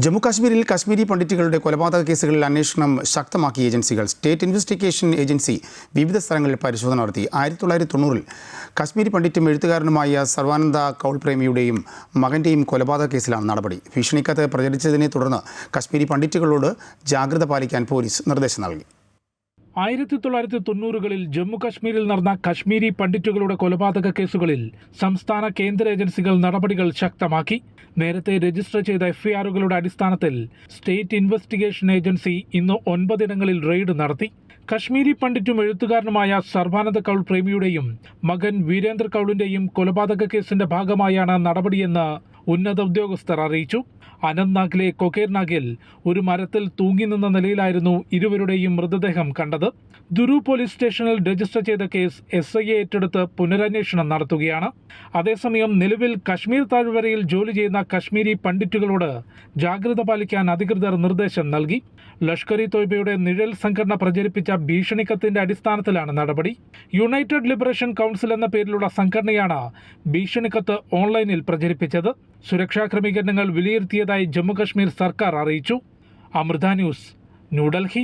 ജമ്മുകാശ്മീരിൽ കശ്മീരി പണ്ഡിറ്റുകളുടെ കൊലപാതക കേസുകളിൽ അന്വേഷണം ശക്തമാക്കിയ ഏജൻസികൾ. സ്റ്റേറ്റ് ഇൻവെസ്റ്റിഗേഷൻ ഏജൻസി വിവിധ സ്ഥലങ്ങളിൽ പരിശോധന നടത്തി. 1990-ൽ കശ്മീരി പണ്ഡിറ്റും എഴുത്തുകാരനുമായ സർവാനന്ദ കൗൾ പ്രേമിയുടെയും മകൻ്റെയും കൊലപാതക കേസിലാണ് നടപടി. ഭീഷണിക്കത്ത് പ്രചരിച്ചതിനെ തുടർന്ന് കശ്മീരി പണ്ഡിറ്റുകളോട് ജാഗ്രത പാലിക്കാൻ പോലീസ് നിർദ്ദേശം നൽകി. 1990-കളിൽ ജമ്മു കശ്മീരിൽ നടന്ന കശ്മീരി പണ്ഡിറ്റുകളുടെ കൊലപാതക കേസുകളിൽ സംസ്ഥാന കേന്ദ്ര ഏജൻസികൾ നടപടികൾ ശക്തമാക്കി. നേരത്തെ രജിസ്റ്റർ ചെയ്ത എഫ്ഐആറുകളുടെ അടിസ്ഥാനത്തിൽ സ്റ്റേറ്റ് ഇൻവെസ്റ്റിഗേഷൻ ഏജൻസി ഇന്ന് 9 ഇടങ്ങളിൽ റെയ്ഡ് നടത്തി. കശ്മീരി പണ്ഡിറ്റും എഴുത്തുകാരനുമായ സർവാനന്ദ കൗൾ പ്രേമിയുടെയും മകൻ വീരേന്ദ്ര കൗളിന്റെയും കൊലപാതക കേസിന്റെ ഭാഗമായാണ് നടപടിയെന്ന് ഉന്നത ഉദ്യോഗസ്ഥർ അറിയിച്ചു. അനന്ത്നാഗിലെ കൊക്കേർനാഗിൽ ഒരു മരത്തിൽ തൂങ്ങി നിന്ന നിലയിലായിരുന്നു ഇരുവരുടെയും മൃതദേഹം കണ്ടത്. ദുരു പോലീസ് സ്റ്റേഷനിൽ രജിസ്റ്റർ ചെയ്ത കേസ് SIA ഏറ്റെടുത്ത് പുനരന്വേഷണം നടത്തുകയാണ്. അതേസമയം നിലവിൽ കശ്മീർ താഴ്വരയിൽ ജോലി ചെയ്യുന്ന കശ്മീരി പണ്ഡിറ്റുകളോട് ജാഗ്രത പാലിക്കാൻ അധികൃതർ നിർദ്ദേശം നൽകി. ലഷ്കർ-ഇ തോയ്ബയുടെ നിഴൽ സംഘടന പ്രചരിപ്പിച്ച ഭീഷണിക്കത്തിന്റെ അടിസ്ഥാനത്തിലാണ് നടപടി. യുണൈറ്റഡ് ലിബറേഷൻ കൗൺസിൽ എന്ന പേരിലുള്ള സംഘടനയാണ് ഭീഷണിക്കത്ത് ഓൺലൈനിൽ പ്രചരിപ്പിച്ചത്. സുരക്ഷാ ക്രമീകരണങ്ങൾ വിലയിരുത്തിയതായി ജമ്മുകശ്മീർ സർക്കാർ അറിയിച്ചു. അമൃത ന്യൂസ്, ന്യൂഡൽഹി.